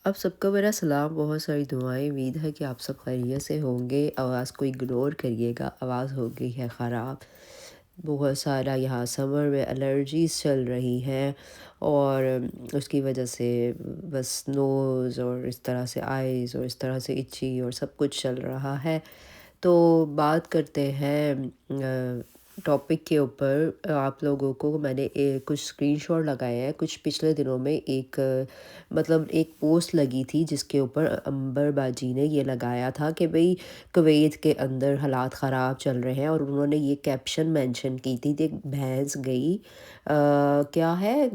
آپ سب کو میرا سلام، بہت ساری دعائیں، امید ہے کہ آپ سب خیریت سے ہوں گے۔ آواز کو اگنور کریے گا، آواز ہو گئی ہے خراب۔ بہت سارا یہاں سمر میں الرجیز چل رہی ہیں اور اس کی وجہ سے بس نوز اور اس طرح سے آئیز اور اس طرح سے اچھی اور سب کچھ چل رہا ہے۔ تو بات کرتے ہیں ٹاپک کے اوپر۔ آپ لوگوں کو میں نے کچھ اسکرین شاٹ لگائے ہیں۔ کچھ پچھلے دنوں میں مطلب ایک پوسٹ لگی تھی جس کے اوپر امبر باجی نے یہ لگایا تھا کہ بھئی کویت کے اندر حالات خراب چل رہے ہیں، اور انہوں نے یہ کیپشن مینشن کی تھی کہ بھینس گئی کیا ہے،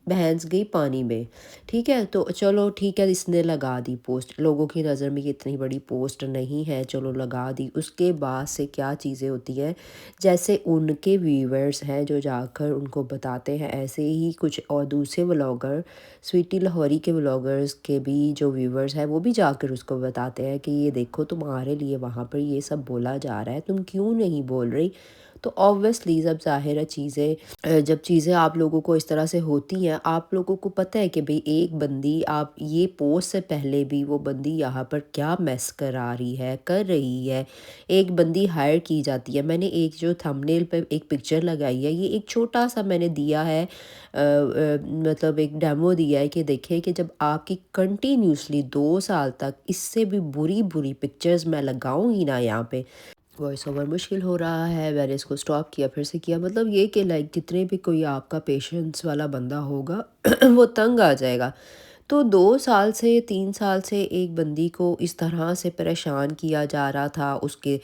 بھینس گئی پانی میں۔ ٹھیک ہے، تو چلو ٹھیک ہے، اس نے لگا دی پوسٹ، لوگوں کی نظر میں یہ اتنی بڑی پوسٹ نہیں ہے، چلو لگا دی۔ اس کے بعد سے کیا چیزیں ہوتی ہیں، جیسے ان کے ویورز ہیں جو جا کر ان کو بتاتے ہیں، ایسے ہی کچھ اور دوسرے ولاگر، سویٹی لاہوری کے ولاگرز کے بھی جو ویورز ہیں وہ بھی جا کر اس کو بتاتے ہیں کہ یہ دیکھو تمہارے لیے وہاں پر یہ سب بولا جا رہا ہے، تم کیوں نہیں بول رہی۔ تو آبویسلی جب ظاہر ہے جب چیزیں آپ لوگوں کو اس طرح سے ہوتی ہیں، آپ لوگوں کو پتہ ہے کہ بھئی ایک بندی، آپ یہ پوسٹ سے پہلے بھی وہ بندی یہاں پر کیا میس کر رہی ہے، ایک بندی ہائر کی جاتی ہے۔ میں نے ایک جو تھمبنیل پہ ایک پکچر لگائی ہے، یہ ایک چھوٹا سا میں نے دیا ہے، مطلب ایک ڈیمو دیا ہے کہ دیکھیں کہ جب آپ کی کنٹینیوسلی 2 سال تک اس سے بھی بری بری پکچرز میں لگاؤں گی نا یہاں پہ، وائس اوور مشکل ہو رہا ہے۔ میں نے اس کو سٹاپ کیا، پھر سے کیا، مطلب یہ کہ لائک جتنے بھی کوئی آپ کا پیشنس والا بندہ ہوگا وہ تنگ آ جائے گا۔ تو 2 سال سے 3 سال سے ایک بندی کو اس طرح سے پریشان کیا جا رہا تھا، اس کے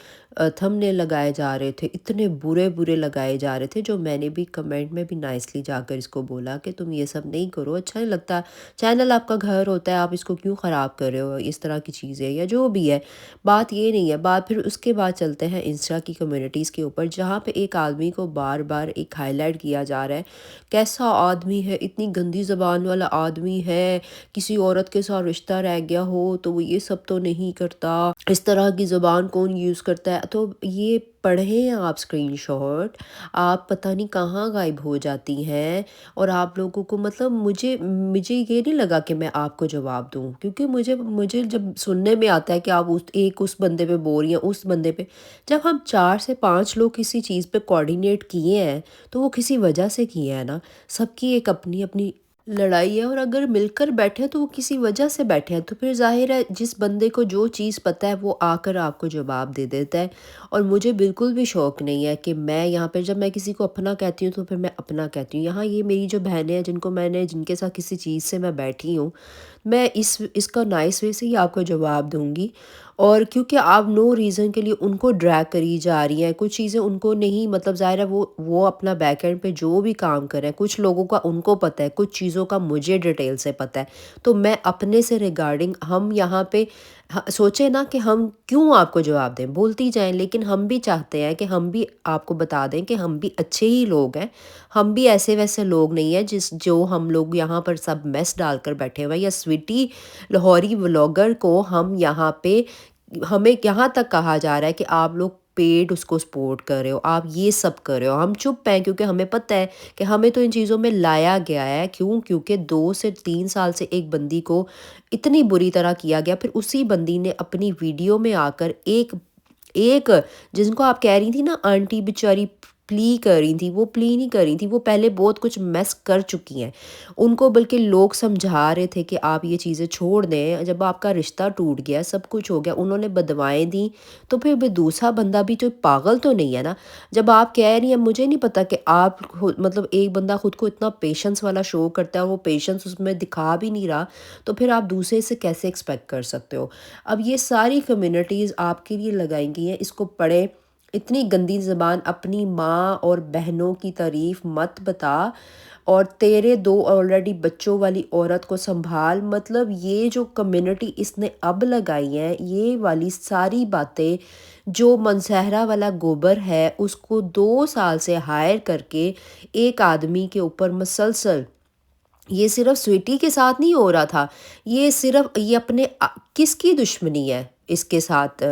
تھمبنیل لگائے جا رہے تھے، اتنے برے برے لگائے جا رہے تھے، جو میں نے بھی کمنٹ میں بھی نائسلی جا کر اس کو بولا کہ تم یہ سب نہیں کرو، اچھا نہیں لگتا، چینل آپ کا گھر ہوتا ہے، آپ اس کو کیوں خراب کر رہے ہو، اس طرح کی چیزیں یا جو بھی ہے۔ بات یہ نہیں ہے، بات پھر اس کے بعد چلتے ہیں انسٹا کی کمیونٹیز کے اوپر، جہاں پہ ایک آدمی کو بار بار ایک ہائی لائٹ کیا جا رہا ہے، کیسا آدمی ہے، اتنی گندی زبان والا آدمی ہے، کسی عورت کے ساتھ رشتہ رہ گیا ہو تو وہ یہ سب تو نہیں کرتا، اس طرح کی زبان کون یوز کرتا ہے۔ تو یہ پڑھیں آپ اسکرین شاٹ، آپ پتہ نہیں کہاں غائب ہو جاتی ہیں، اور آپ لوگوں کو مطلب مجھے یہ نہیں لگا کہ میں آپ کو جواب دوں، کیونکہ مجھے جب سننے میں آتا ہے کہ آپ اس بندے پہ بول رہی ہیں، اس بندے پہ، جب ہم 4 سے 5 لوگ کسی چیز پہ کوآرڈینیٹ کیے ہیں تو وہ کسی وجہ سے کیے ہیں نا، سب کی ایک اپنی اپنی لڑائی ہے، اور اگر مل کر بیٹھے تو وہ کسی وجہ سے بیٹھے ہیں، تو پھر ظاہر ہے جس بندے کو جو چیز پتہ ہے وہ آ کر آپ کو جواب دے دیتا ہے۔ اور مجھے بالکل بھی شوق نہیں ہے کہ میں یہاں پہ جب میں کسی کو اپنا کہتی ہوں تو پھر میں اپنا کہتی ہوں۔ یہاں یہ میری جو بہنیں ہیں جن کے ساتھ کسی چیز سے میں بیٹھی ہوں، میں اس کا نائس وے سے ہی آپ کو جواب دوں گی، اور کیونکہ آپ نو ریزن کے لیے ان کو ڈریگ کری جا رہی ہیں، کچھ چیزیں ان کو نہیں، مطلب ظاہر ہے وہ اپنا بیک اینڈ پہ جو بھی کام کریں، کچھ لوگوں کا ان کو پتہ ہے، کچھ چیزوں کا مجھے ڈیٹیل سے پتہ ہے، تو میں اپنے سے ریگارڈنگ ہم یہاں پہ سوچیں نا کہ ہم کیوں آپ کو جواب دیں، بولتی جائیں، لیکن ہم بھی چاہتے ہیں کہ ہم بھی آپ کو بتا دیں کہ ہم بھی اچھے ہی لوگ ہیں، ہم بھی ایسے ویسے لوگ نہیں ہیں جو ہم لوگ یہاں پر سب میس ڈال کر بیٹھے ہوئے ہیں، یا سویٹی لاہوری ولاگر کو ہم یہاں پہ، ہمیں یہاں تک کہا جا رہا ہے کہ آپ لوگ پیڈ اس کو سپورٹ کر رہے ہو، آپ یہ سب کر رہے ہو، ہم چپ ہیں کیونکہ ہمیں پتہ ہے کہ ہمیں تو ان چیزوں میں لایا گیا ہے، کیونکہ 2 سے 3 سال سے ایک بندی کو اتنی بری طرح کیا گیا، پھر اسی بندی نے اپنی ویڈیو میں آ کر ایک جن کو آپ کہہ رہی تھی نا آنٹی بیچاری پلی کر رہی تھی، وہ پلی نہیں کر رہی تھی، وہ پہلے بہت کچھ میس کر چکی ہیں، ان کو بلکہ لوگ سمجھا رہے تھے کہ آپ یہ چیزیں چھوڑ دیں، جب آپ کا رشتہ ٹوٹ گیا، سب کچھ ہو گیا، انہوں نے بدوائیں دیں، تو پھر بھی دوسرا بندہ بھی تو پاگل تو نہیں ہے نا۔ جب آپ کہہ رہی ہیں، مجھے نہیں پتا کہ آپ مطلب ایک بندہ خود کو اتنا پیشنس والا شو کرتا ہے، وہ پیشنس اس میں دکھا بھی نہیں رہا، تو پھر آپ دوسرے سے کیسے ایکسپیکٹ کر سکتے ہو۔ اب یہ ساری کمیونٹیز آپ کے لیے لگائیں گئی ہیں، اس کو پڑھیں۔ اتنی گندی زبان اپنی ماں اور بہنوں کی تعریف مت بتا، اور تیرے 2 آلریڈی بچوں والی عورت کو سنبھال، مطلب یہ جو کمیونٹی اس نے اب لگائی ہیں، یہ والی ساری باتیں، جو منصہرہ والا گوبر ہے اس کو 2 سال سے ہائر کر کے ایک آدمی کے اوپر مسلسل، یہ صرف سویٹی کے ساتھ نہیں ہو رہا تھا، یہ صرف یہ اپنے کس کی دشمنی ہے، اس کے ساتھ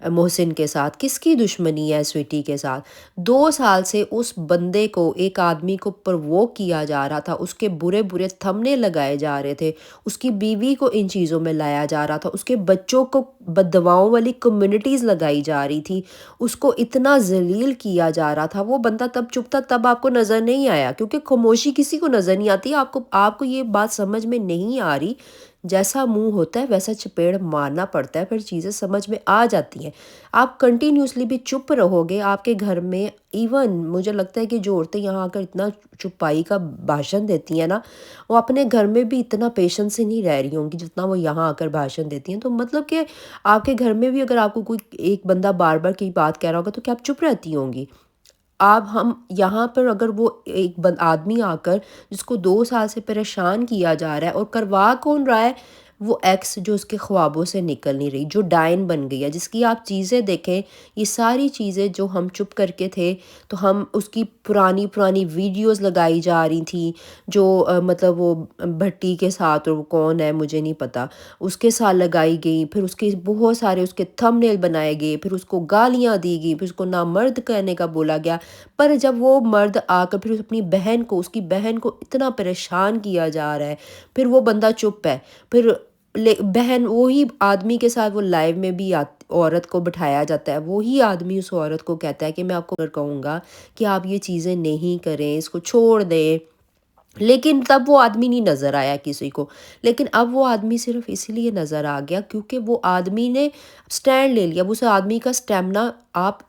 محسن کے ساتھ کس کی دشمنی ہے سویٹی کے ساتھ؟ 2 سال سے اس بندے کو، ایک آدمی کو پرووک کیا جا رہا تھا، اس کے برے برے تھمنے لگائے جا رہے تھے، اس کی بیوی کو ان چیزوں میں لایا جا رہا تھا، اس کے بچوں کو بددعاؤں والی کمیونٹیز لگائی جا رہی تھی، اس کو اتنا ذلیل کیا جا رہا تھا۔ وہ بندہ تب چپ تھا، تب آپ کو نظر نہیں آیا، کیونکہ خاموشی کسی کو نظر نہیں آتی۔ آپ کو یہ بات سمجھ میں نہیں آ رہی، جیسا منہ ہوتا ہے ویسا چپیڑ مارنا پڑتا ہے، پھر چیزیں سمجھ میں آ جاتی ہیں۔ آپ کنٹینیوسلی بھی چپ رہو گے، آپ کے گھر میں ایون مجھے لگتا ہے کہ جو عورتیں یہاں آ کر اتنا چپائی کا بھاشن دیتی ہیں نا، وہ اپنے گھر میں بھی اتنا پیشنس سے نہیں رہ رہی ہوں گی جتنا وہ یہاں آ کر بھاشن دیتی ہیں۔ تو مطلب کہ آپ کے گھر میں بھی اگر آپ کو کوئی ایک بندہ بار بار کی بات کہہ رہا ہوگا تو کیا آپ چپ رہتی ہوں گی؟ آپ ہم یہاں پر اگر وہ ایک آدمی آ کر جس کو 2 سال سے پریشان کیا جا رہا ہے، اور کروا کون رہا ہے؟ وہ ایکس جو اس کے خوابوں سے نکل نہیں رہی، جو ڈائن بن گئی ہے، جس کی آپ چیزیں دیکھیں، یہ ساری چیزیں جو ہم چپ کر کے تھے تو ہم اس کی پرانی پرانی ویڈیوز لگائی جا رہی تھیں، جو مطلب وہ بھٹی کے ساتھ، اور وہ کون ہے مجھے نہیں پتا، اس کے ساتھ لگائی گئی، پھر اس کے بہت سارے اس کے تھم نیل بنائے گئے، پھر اس کو گالیاں دی گئی، پھر اس کو نامرد کہنے کا بولا گیا۔ پر جب وہ مرد آ کر پھر اپنی بہن کو، اس کی بہن کو اتنا پریشان کیا جا رہا ہے، پھر وہ بندہ چپ ہے، پھر بہن وہی آدمی کے ساتھ وہ لائیو میں بھی عورت کو بٹھایا جاتا ہے، وہی آدمی اس عورت کو کہتا ہے کہ میں آپ کو کہوں گا کہ آپ یہ چیزیں نہیں کریں، اس کو چھوڑ دیں، لیکن تب وہ آدمی نہیں نظر آیا کسی کو۔ لیکن اب وہ آدمی صرف اسی لیے نظر آ گیا کیونکہ وہ آدمی نے سٹینڈ لے لیا۔ اس آدمی کا سٹیمنا،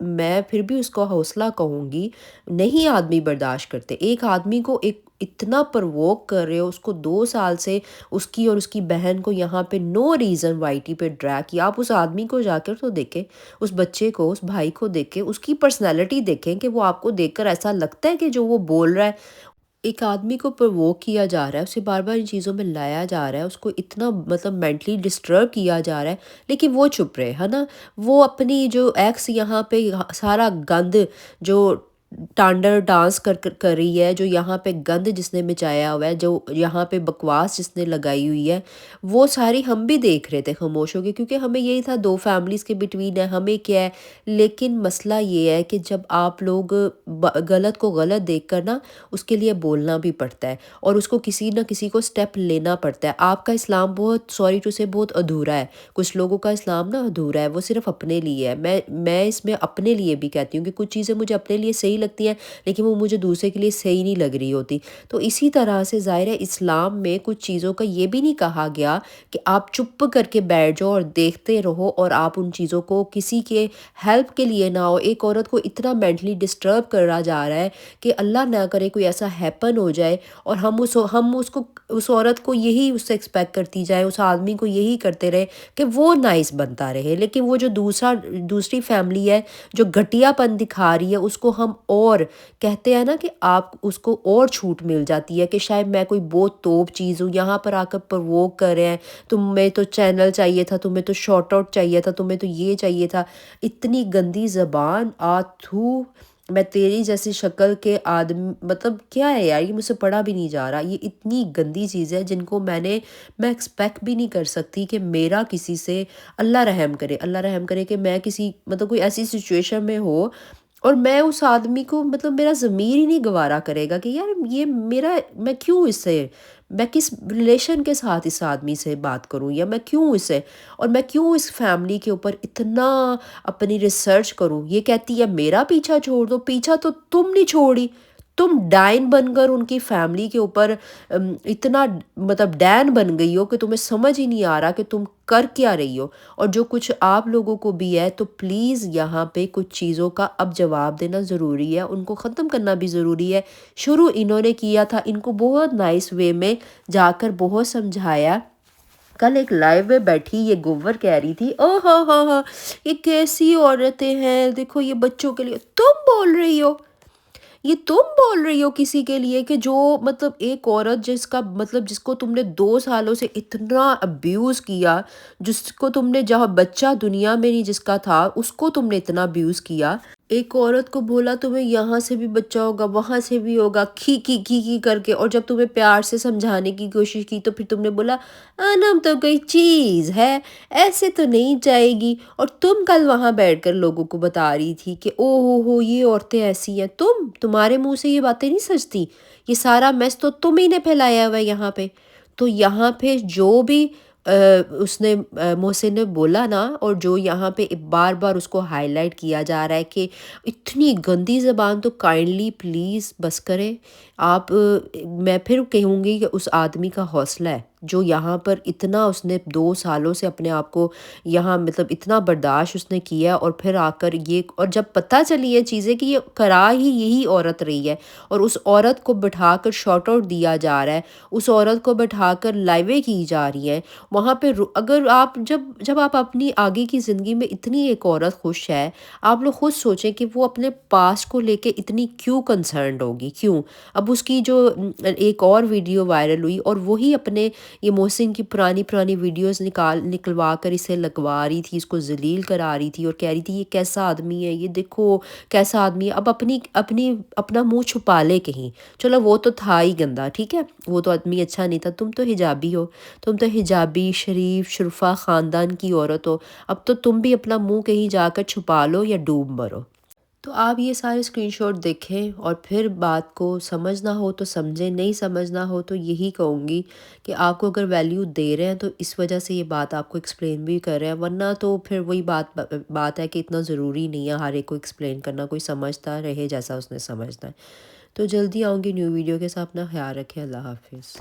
میں پھر بھی اس کو حوصلہ کہوں گی، نہیں آدمی برداشت کرتے۔ ایک آدمی کو اتنا پرووک کر رہے ہو، اس کو 2 سال سے اس کی اور اس کی بہن کو یہاں پہ نو ریزن وائی ٹی پہ ڈریگ کیا۔ آپ اس آدمی کو جا کر تو دیکھیں، اس بچے کو، اس بھائی کو دیکھیں، اس کی پرسنالٹی دیکھیں کہ وہ آپ کو دیکھ کر ایسا لگتا ہے کہ جو وہ بول رہا ہے؟ ایک آدمی کو پرووک کیا جا رہا ہے، اسے بار بار ان چیزوں میں لایا جا رہا ہے، اس کو اتنا مطلب مینٹلی ڈسٹرب کیا جا رہا ہے، لیکن وہ چپ رہے ہے نا۔ وہ اپنی جو ایکس یہاں پہ سارا گند، جو ٹانڈر ڈانس کر رہی ہے، جو یہاں پہ گند جس نے مچایا ہوا ہے، جو یہاں پہ بکواس جس نے لگائی ہوئی ہے، وہ ساری ہم بھی دیکھ رہے تھے خاموش ہو کے، کیونکہ ہمیں یہی تھا 2 فیملیز کے بٹوین ہے، ہمیں کیا ہے۔ لیکن مسئلہ یہ ہے کہ جب آپ لوگ غلط کو غلط دیکھ کر نا، اس کے لیے بولنا بھی پڑتا ہے، اور اس کو کسی نہ کسی کو سٹیپ لینا پڑتا ہے۔ آپ کا اسلام بہت سوری ٹو سے بہت ادھورا ہے، کچھ لوگوں کا اسلام نا ادھورا ہے، وہ صرف اپنے لیے ہے۔ میں اس میں اپنے لیے بھی کہتی ہوں کہ کچھ چیزیں مجھے اپنے لیے صحیح لگتی ہیں، لیکن وہ مجھے دوسرے کے لیے صحیح نہیں لگ رہی ہوتی۔ تو اسی طرح سے ظاہر ہے اسلام میں کچھ چیزوں کا یہ بھی نہیں کہا گیا کہ آپ چپ کر کے بیٹھ جاؤ اور دیکھتے رہو، اور آپ ان چیزوں کو کسی کے ہیلپ کے لیے نہ ہو۔ ایک عورت کو اتنا مینٹلی ڈسٹرب کرا جا رہا ہے کہ اللہ نہ کرے کوئی ایسا ہیپن ہو جائے، اور ہم اس کو، اس عورت کو یہی اس سے ایکسپیکٹ کرتی جائے، اس آدمی کو یہی کرتے رہے کہ وہ نائس بنتا رہے، لیکن وہ جو دوسری فیملی ہے جو گھٹیا پن دکھا رہی ہے، اس کو ہم اور کہتے ہیں نا کہ آپ اس کو اور چھوٹ مل جاتی ہے کہ شاید میں کوئی بہت توپ چیز ہوں، یہاں پر آ کر پرووک کر رہے ہیں، تمہیں تو چینل چاہیے تھا، تمہیں تو شارٹ آؤٹ چاہیے تھا، تمہیں تو یہ چاہیے تھا۔ اتنی گندی زبان، آتھو، میں تیری جیسی شکل کے آدمی، مطلب کیا ہے یار، یہ مجھ سے پڑھا بھی نہیں جا رہا۔ یہ اتنی گندی چیز ہے جن کو میں ایکسپیکٹ بھی نہیں کر سکتی کہ میرا کسی سے، اللہ رحم کرے، اللہ رحم کرے کہ میں کسی مطلب کوئی ایسی سچویشن میں ہو، اور میں اس آدمی کو، مطلب میرا ضمیر ہی نہیں گوارا کرے گا کہ یار یہ میرا، میں کیوں اس سے، میں کس ریلیشن کے ساتھ اس آدمی سے بات کروں، یا میں کیوں اسے، اور میں کیوں اس فیملی کے اوپر اتنا اپنی ریسرچ کروں۔ یہ کہتی ہے میرا پیچھا چھوڑ دو، پیچھا تو تم نہیں چھوڑی، تم ڈائن بن کر ان کی فیملی کے اوپر اتنا مطلب ڈین بن گئی ہو کہ تمہیں سمجھ ہی نہیں آ رہا کہ تم کر کیا رہی ہو۔ اور جو کچھ آپ لوگوں کو بھی ہے، تو پلیز یہاں پہ کچھ چیزوں کا اب جواب دینا ضروری ہے، ان کو ختم کرنا بھی ضروری ہے۔ شروع انہوں نے کیا تھا، ان کو بہت نائس وے میں جا کر بہت سمجھایا۔ کل ایک لائیو میں بیٹھی یہ گوور کہہ رہی تھی، او ہاں ہاں ہاں، یہ کیسی عورتیں ہیں، دیکھو یہ بچوں کے لیے تم بول رہی ہو، یہ تم بول رہی ہو کسی کے لیے کہ جو مطلب ایک عورت جس کا مطلب جس کو تم نے 2 سالوں سے اتنا ابیوز کیا، جس کو تم نے جہاں بچہ دنیا میں نہیں جس کا تھا، اس کو تم نے اتنا ابیوز کیا، ایک عورت کو بولا تمہیں یہاں سے بھی بچہ ہوگا وہاں سے بھی ہوگا، کھی کر کے، اور جب تمہیں پیار سے سمجھانے کی کوشش کی تو پھر تم نے بولا انم تو کوئی چیز ہے، ایسے تو نہیں جائے گی۔ اور تم کل وہاں بیٹھ کر لوگوں کو بتا رہی تھی کہ او ہو یہ عورتیں ایسی ہیں، تمہارے منہ سے یہ باتیں نہیں سچتی، یہ سارا میس تو تم ہی نے پھیلایا ہوا ہے یہاں پہ۔ تو یہاں پہ جو بھی اس نے محسن نے بولا نا، اور جو یہاں پہ بار بار اس کو ہائی لائٹ کیا جا رہا ہے کہ اتنی گندی زبان تو کائنڈلی پلیز بس کریں آپ۔ میں پھر کہوں گی کہ اس آدمی کا حوصلہ ہے جو یہاں پر اتنا اس نے 2 سالوں سے اپنے آپ کو یہاں مطلب اتنا برداشت اس نے کیا، اور پھر آ کر یہ، اور جب پتہ چلی یہ چیزیں کہ یہ کرا ہی یہی عورت رہی ہے، اور اس عورت کو بٹھا کر شاٹ آؤٹ دیا جا رہا ہے، اس عورت کو بٹھا کر لائیویں کی جا رہی ہیں وہاں پہ، اگر آپ جب آپ اپنی آگے کی زندگی میں اتنی ایک عورت خوش ہے، آپ لوگ خود سوچیں کہ وہ اپنے پاسٹ کو لے کے اتنی کیوں کنسرنڈ ہوگی، کیوں؟ اب اس کی جو ایک اور ویڈیو وائرل ہوئی، اور وہی اپنے یہ محسن کی پرانی ویڈیوز نکلوا کر اسے لگوا رہی تھی، اس کو ذلیل کرا رہی تھی، اور کہہ رہی تھی یہ کیسا آدمی ہے، یہ دیکھو کیسا آدمی ہے۔ اب اپنا منہ چھپا لے کہیں، چلو وہ تو تھا ہی گندا، ٹھیک ہے، وہ تو آدمی اچھا نہیں تھا، تم تو حجابی ہو، تم تو حجابی شریف شرفا خاندان کی عورت ہو، اب تو تم بھی اپنا منہ کہیں جا کر چھپا لو یا ڈوب مرو۔ تو آپ یہ سارے اسکرین شاٹ دیکھیں، اور پھر بات کو سمجھنا ہو تو سمجھیں، نہیں سمجھنا ہو تو یہی کہوں گی کہ آپ کو اگر ویلیو دے رہے ہیں تو اس وجہ سے یہ بات آپ کو ایکسپلین بھی کر رہے ہیں، ورنہ تو پھر وہی بات ہے کہ اتنا ضروری نہیں ہے ہر ایک کو ایکسپلین کرنا، کوئی سمجھتا رہے جیسا اس نے سمجھنا ہے۔ تو جلدی آؤں گی نیو ویڈیو کے ساتھ، اپنا خیال رکھیں، اللہ حافظ۔